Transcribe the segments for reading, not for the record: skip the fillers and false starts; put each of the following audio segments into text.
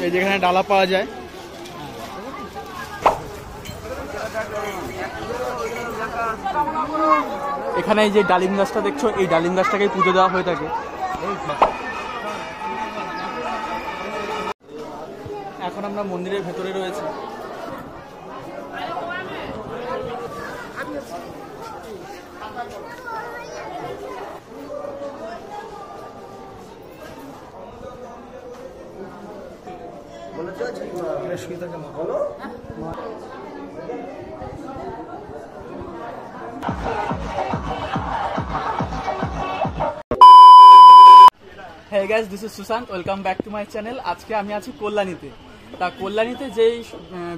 এই যেখানে ডালা পাওয়া যায়। এখানে এই যে ডালিম গাছটা দেখছো, এই ডালিম গাছটাকে পুজো দেওয়া হয়ে থাকে। এখন আমরা মন্দিরের ভেতরে রয়েছি। Hey guys, this is Sushant. Welcome back to my channel. আজকে আমি আছি কল্যাণীতে। তা কল্যাণীতে যেই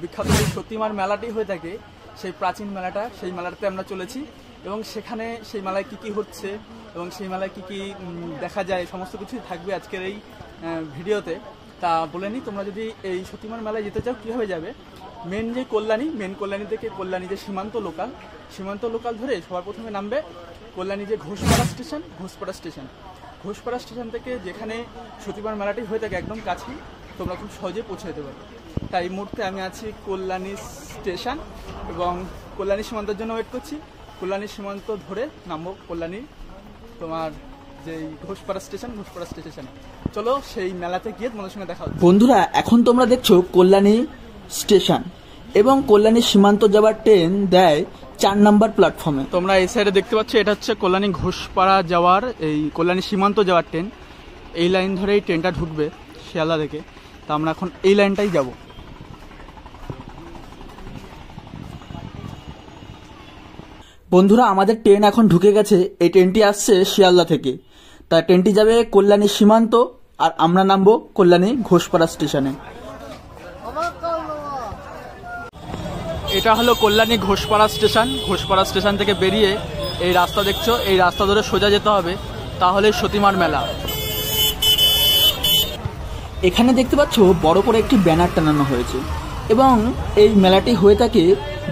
বিখ্যাত যে সতীমার মেলাটি হয়ে থাকে, সেই প্রাচীন মেলাটা, সেই মেলাটাতে আমরা চলেছি এবং সেখানে সেই মেলায় কি কি হচ্ছে এবং সেই মেলায় কি কি দেখা যায় সমস্ত কিছুই থাকবে আজকের এই ভিডিওতে। তা বলে নিই, তোমরা যদি এই সতীমার মেলায় যেতে চাও কীভাবে যাবে। মেন যে কল্যাণী, মেন কল্যাণী থেকে কল্যাণী যে সীমান্ত লোকাল ধরে সবার প্রথমে নামবে কল্যাণী যে ঘোষপাড়া স্টেশন থেকে যেখানে সতীমার মেলাটি হয়ে থাকে একদম কাছেই, তোমরা খুব সহজে পৌঁছে যেতে পারো। তাই এই মুহূর্তে আমি আছি কল্যাণী স্টেশন এবং কল্যাণী সীমান্তের জন্য ওয়েট করছি। কল্যাণী সীমান্ত ধরে নামবো কল্যাণীর তোমার যেই ঘোষপাড়া স্টেশনে। চলো সেই মেলাতে গিয়ে তোমাদের সঙ্গে দেখা হচ্ছে। বন্ধুরা, এখন তোমরা দেখছো কল্যাণী স্টেশন এবং কল্যাণী সীমান্ত যাওয়ার ট্রেন দেয় 4 নম্বর প্ল্যাটফর্মে। তোমরা এই সাইডে দেখতে পাচ্ছ, এটা হচ্ছে কল্যাণী ঘোষপাড়া যাওয়ার, এই কল্যাণী সীমান্ত যাওয়ার ট্রেন। এই লাইন ধরে এই ট্রেনটা ঢুকবে শিয়ালদা থেকে। তা আমরা এখন এই লাইনটাই যাব। বন্ধুরা, আমাদের ট্রেন এখন ঢুকে গেছে। এই ট্রেনটি আসছে শিয়ালদা থেকে। তা ট্রেনটি যাবে কল্যাণী সীমান্ত আর আমরা নামবো কল্যাণী ঘোষপাড়া স্টেশনে। এটা হলো কল্যাণী ঘোষপাড়া স্টেশন থেকে বেরিয়ে এই রাস্তা দেখছো, এই রাস্তা ধরে সোজা যেতে হবে, তাহলে সতীমার মেলা। এখানে দেখতে পাচ্ছ বড় করে একটি ব্যানার টানানো হয়েছে এবং এই মেলাটি হয়ে থাকে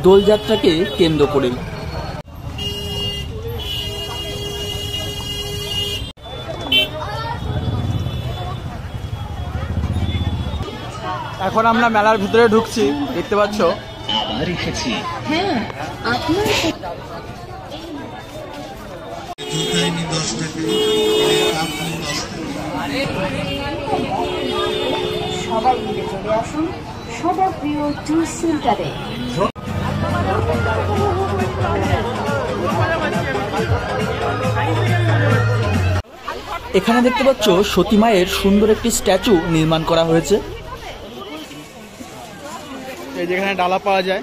দোলযাত্রাকে কেন্দ্র করে। এখন আমরা মেলার ভিতরে ঢুকছি, দেখতে পাচ্ছ। সবাই মিলে চলে আসুন সবার প্রিয় ট্যুর সেন্টারে। এখানে দেখতে পাচ্ছ সতী মায়ের সুন্দর একটি স্ট্যাচু নির্মাণ করা হয়েছে। এই যেখানে ডালা পাওয়া যায়।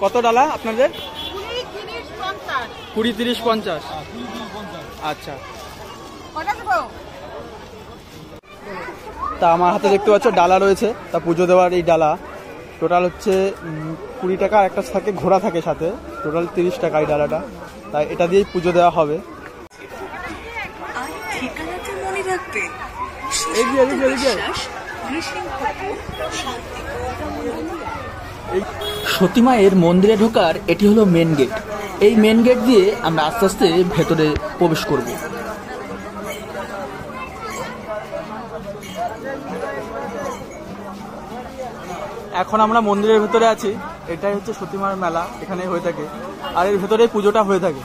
কত ডালা আপনাদের? 20, 30, 50। আচ্ছা, তা আমার হাতে দেখতে পাচ্ছ ডালা রয়েছে। তা পুজো দেওয়ার এই ডালা টোটাল হচ্ছে 20 টাকা। আর একটা থাকে ঘোড়া থাকে সাথে, টোটাল 30 টাকা এই ডালাটা। তাই এটা দিয়েই পুজো দেওয়া হবে। সতী মায়ের মন্দিরে ঢোকার এটি হলো মেন গেট। এই মেন গেট দিয়ে আমরা আস্তে আস্তে ভেতরে প্রবেশ করব। এখন আমরা মন্দিরের ভেতরে আছি। এটাই হচ্ছে সতীমার মেলা, এখানে হয়ে থাকে আর এর ভেতরে পুজোটা হয়ে থাকে।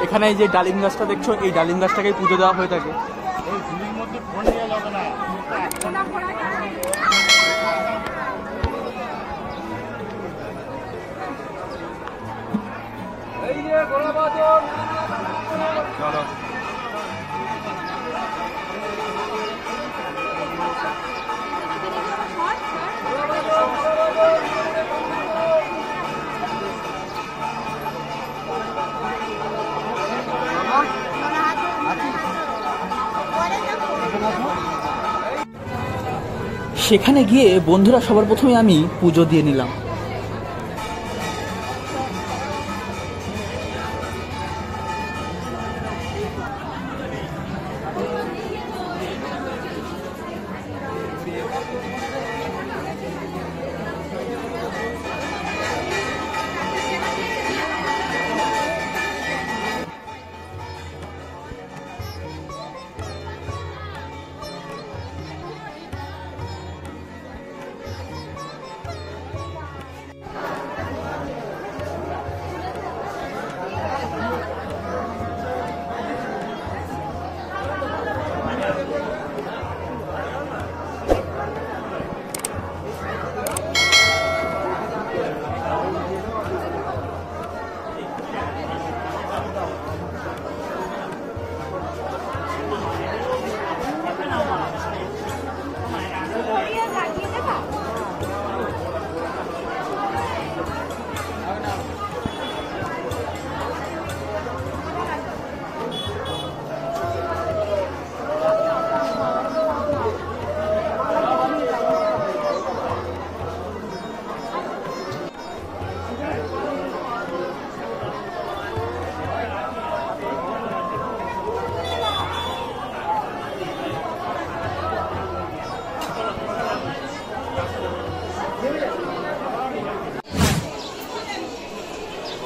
এখানে এই যে ডালিম গাছটা দেখছো, এই ডালিম গাছটাকে পুজো দেওয়া হয়ে থাকে। সেখানে গিয়ে বন্ধুরা সবার প্রথমে আমি পুজো দিয়ে নিলাম।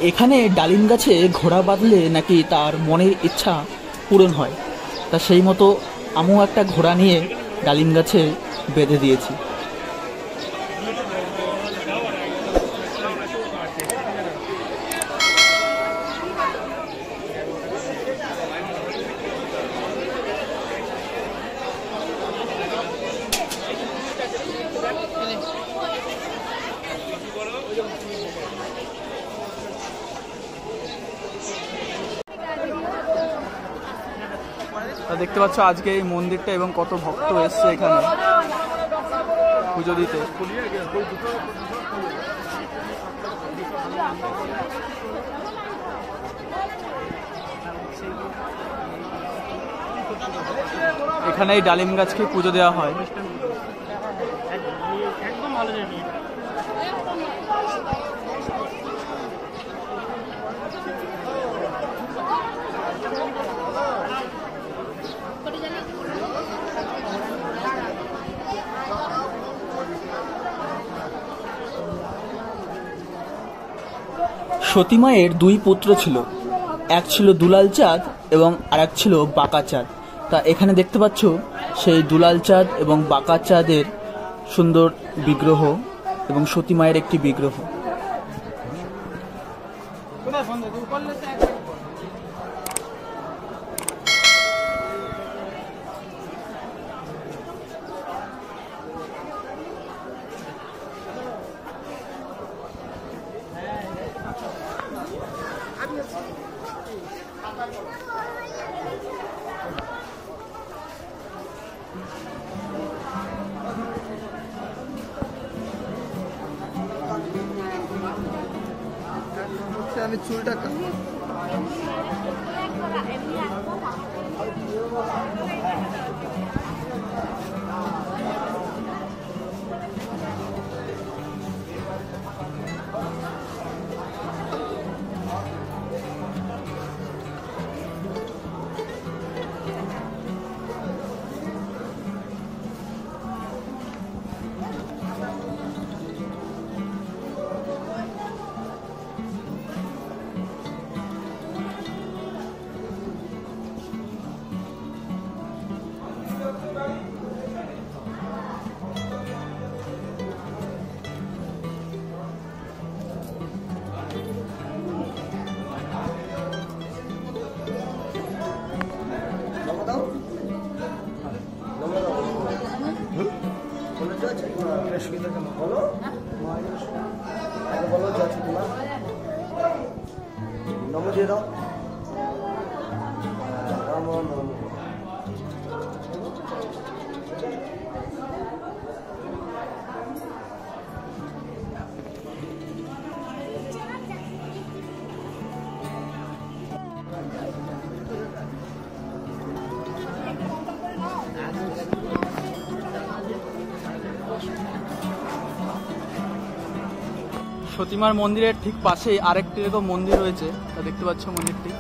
এখানে ডালিম গাছে ঘোড়া বাঁধলে নাকি তার মনের ইচ্ছা পূরণ হয়, তা সেই মতো আমিও একটা ঘোড়া নিয়ে ডালিম গাছে বেঁধে দিয়েছি। দেখতে পাচ্ছ আজকে এই মন্দিরটা এবং কত ভক্ত এসছে এখানে পুজো দিতে। এখানে এই ডালিম গাছকে পুজো দেওয়া হয়। সতী মায়ের দুই পুত্র ছিল, এক ছিল দুলাল চাঁদ এবং আরেক ছিল বাঁকা চাঁদ। তা এখানে দেখতে পাচ্ছ সেই দুলাল চাঁদ এবং বাঁকা চাঁদের সুন্দর বিগ্রহ এবং সতী মায়ের একটি বিগ্রহ। আমি চুলটা বলো যাচ্ছি তোমার নম দিয়ে দাও। রাম নম সতীমার মন্দিরের ঠিক পাশেই আরেকটি এরকম মন্দির রয়েছে, তা দেখতে পাচ্ছ মন্দিরটি।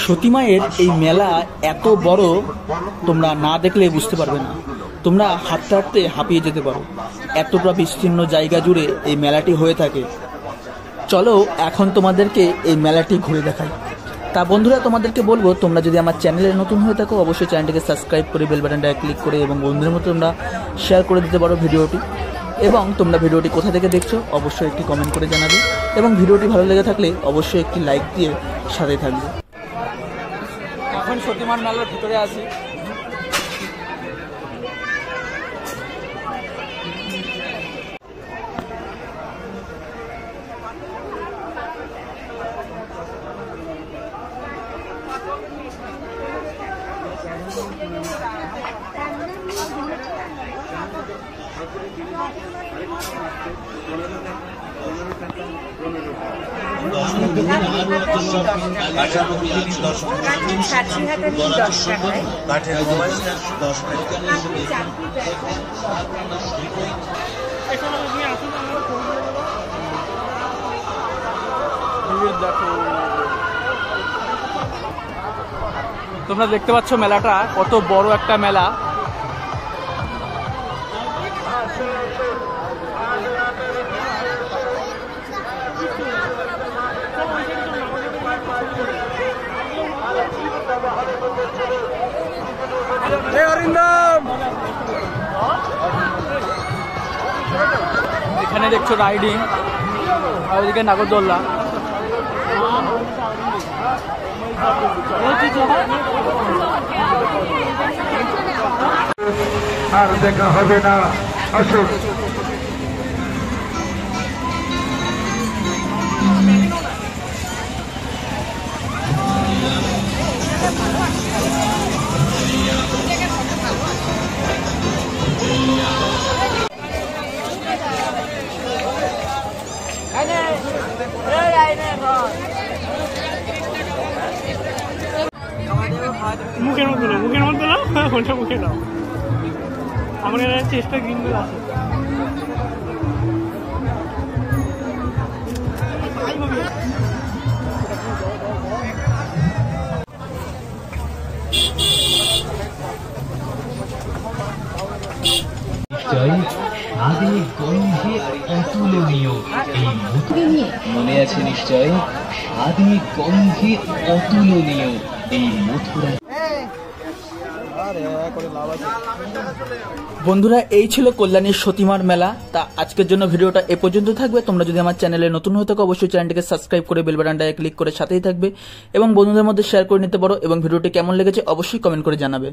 সতী মায়ের এই মেলা এত বড়, তোমরা না দেখলে বুঝতে পারবে না। তোমরা হাঁটতে হাঁটতে হাঁপিয়ে যেতে পারো, এতটা বিস্তীর্ণ জায়গা জুড়ে এই মেলাটি হয়ে থাকে। চলো এখন তোমাদেরকে এই মেলাটি ঘুরে দেখাই। তা বন্ধুরা, তোমাদেরকে বলবো, তোমরা যদি আমার চ্যানেলে নতুন হয়ে থাকো অবশ্যই চ্যানেলটিকে সাবস্ক্রাইব করে বেল বাটনটা ক্লিক করে এবং বন্ধুদের মতো তোমরা শেয়ার করে দিতে পারো ভিডিওটি। এবং তোমরা ভিডিওটি কোথা থেকে দেখছো অবশ্যই একটি কমেন্ট করে জানাবে, এবং ভিডিওটি ভালো লেগে থাকলে অবশ্যই একটি লাইক দিয়ে সাথে থাকবে। এখন সতীমার মেলার ভিতরে আছি। তোমরা দেখতে পাচ্ছ মেলাটা কত বড় একটা মেলা। এখানে দেখছো রাইডিং, আর ওদিকে নাগরদোল্লা। আর দেখা হবে না, আসুন। মুখের মতো না, মুখের মতো না, ওটা মুখে দাও। আমার এখানে চেষ্টা গ্রিন বেল আছে। স্বাদে গন্ধে অতুলনীয় এই মনে আছে নিশ্চয়, স্বাদে গন্ধে অতুলনীয় এই মথুরা। বন্ধুরা, এই ছিল কল্যাণীর সতীমার মেলা। তা আজকের জন্য ভিডিওটা এ পর্যন্ত থাকবে। তোমরা যদি আমার চ্যানেলে নতুন হয়ে থাকো অবশ্যই চ্যানেলটিকে সাবস্ক্রাইব করে বেল বাটনটায় ক্লিক করে সাথেই থাকবে এবং বন্ধুদের মধ্যে শেয়ার করে নিতে পারো, এবং ভিডিওটি কেমন লেগেছে অবশ্যই কমেন্ট করে জানাবে।